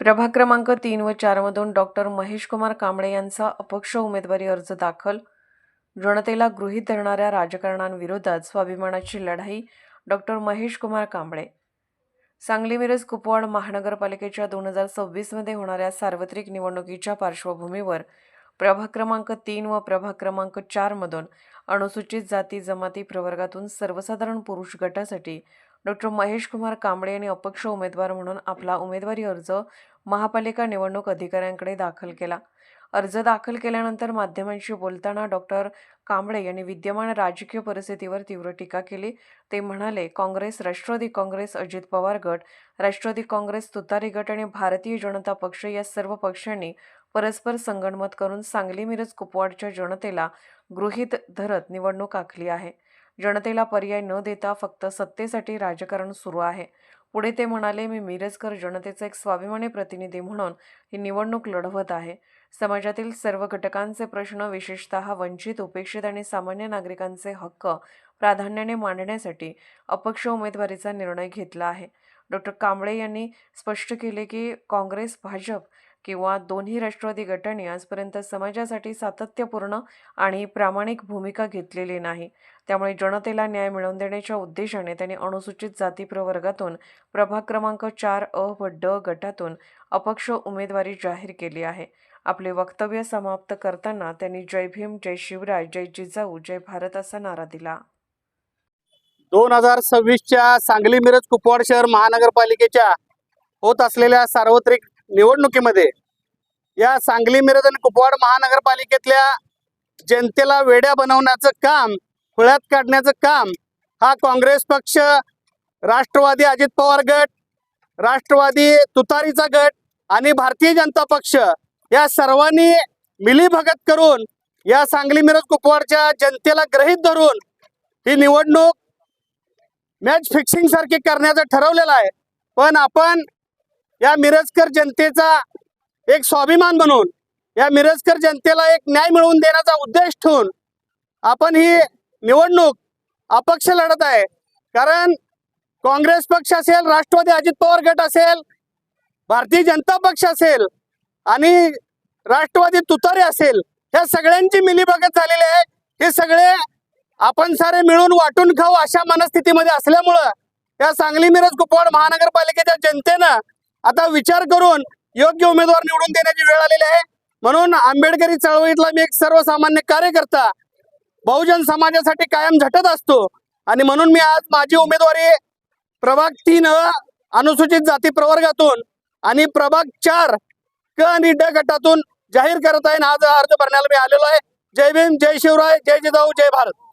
प्रभाग क्रमांक 3 व 4 मधून डॉक्टर महेशकुमार कांबळे यांचा अपक्ष उमेदवारी अर्ज दाखल. जनतेला गृहीत धरणाऱ्या राजकारण्यांविरोधात स्वाभिमानाची लढाई. डॉक्टर महेशकुमार कांबळे. सांगली मिरज कुपवाड महानगरपालिकेच्या 2026 मध्ये होणाऱ्या सार्वत्रिक निवडणुकीच्या पार्श्वभूमीवर प्रभाग क्रमांक 3 व प्रभाग क्रमांक 4 मधून अनुसूचित जाती जमाती प्रवर्गातून सर्वसाधारण पुरुष गटासाठी डॉक्टर महेशकुमार कांबळे यांनी अपक्ष उमेदवार म्हणून आपला उमेदवारी अर्ज महापालिका निवडणूक अधिकाऱ्यांकडे दाखल केला. अर्ज दाखल केल्यानंतर माध्यमांशी बोलताना डॉक्टर कांबळे यांनी विद्यमान राजकीय परिस्थितीवर तीव्र टीका केली. ते म्हणाले, काँग्रेस, राष्ट्रवादी काँग्रेस, अजित पवार गट, राष्ट्रवादी काँग्रेस, तुतारी गट आणि भारतीय जनता पक्ष या सर्व पक्षांनी परस्पर संगनमत करून सांगली मिरज कुपवाडच्या जनतेला गृहीत धरत निवडणूक आखली आहे. जनतेला पर्याय न देता फक्त सत्तेसाठी राजकारण सुरू आहे. पुढे ते म्हणाले, मी मिरजकर जनतेचा एक स्वाभिमानी प्रतिनिधी म्हणून ही निवडणूक लढवत आहे. समाजातील सर्व घटकांचे प्रश्न, विशेषतः वंचित, उपेक्षित आणि सामान्य नागरिकांचे हक्क प्राधान्याने मांडण्यासाठी अपक्ष उमेदवारीचा निर्णय घेतला आहे. डॉक्टर कांबळे यांनी स्पष्ट केले की काँग्रेस, भाजप किंवा दोन्ही राष्ट्रवादी गटांनी आजपर्यंत समाजासाठी सातत्यपूर्ण आणि प्रामाणिक भूमिका घेतलेली नाही. त्यामुळे जनतेला न्याय मिळवून देण्याच्या उद्देशाने त्यांनी अनुसूचित जाती प्रवर्गातून प्रभाग क्रमांक 4 अ व ड गटातून अपक्ष उमेदवारी जाहीर केली आहे. आपले वक्तव्य समाप्त करताना त्यांनी जय भीम, जय शिवराय, जय जिजाऊ, जय भारत असा नारा दिला. 2026च्या सांगली मिरज कुपवाड शहर महानगरपालिकेच्या होत असलेल्या सार्वत्रिक निवडणुकीमध्ये या सांगली मिरज आणि कुपवाड महानगरपालिकेतल्या जनतेला वेड्या बनवण्याचं काम, खुळ्यात काढण्याचं काम हा काँग्रेस पक्ष, राष्ट्रवादी अजित पवार गट, राष्ट्रवादी तुतारीचा गट आणि भारतीय जनता पक्ष या सर्वांनी मिलीभगत करून या सांगली मिरज कुपवाडच्या जनतेला गृहीत धरून ही निवडणूक मॅच फिक्सिंग सारखी करण्याचं ठरवलेलं आहे. पण आपण या मिरजकर जनतेचा एक स्वाभिमान म्हणून, या मिरजकर जनतेला एक न्याय मिळवून देण्याचा उद्देश ठेवून आपण ही निवडणूक अपक्ष लढत आहे. कारण काँग्रेस पक्ष असेल, राष्ट्रवादी अजित पवार गट असेल, भारतीय जनता पक्ष असेल आणि राष्ट्रवादी तुतारी असेल, ह्या सगळ्यांची मिलीभगत झालेली आहे. हे सगळे आपण सारे मिळून वाटून खाऊ अशा मनस्थितीमध्ये असल्यामुळं या सांगली मिरज कुपवाड महानगरपालिकेच्या जनतेनं आता विचार करून योग्य उमेदवार निवडून देण्याची वेळ आलेली आहे. म्हणून आंबेडकरी चळवळीतला मी एक सर्वसामान्य कार्यकर्ता, बहुजन समाजासाठी कायम झटत असतो आणि म्हणून मी आज माझी उमेदवारी प्रभाग 3 अनुसूचित जाती प्रवर्गातून आणि प्रभाग 4 क आणि ड गटातून जाहीर करत आहे. आज अर्ज भरण्याला मी आलेलो आहे. जय भीम, जय शिवराय, जय जिजाऊ, जय भारत.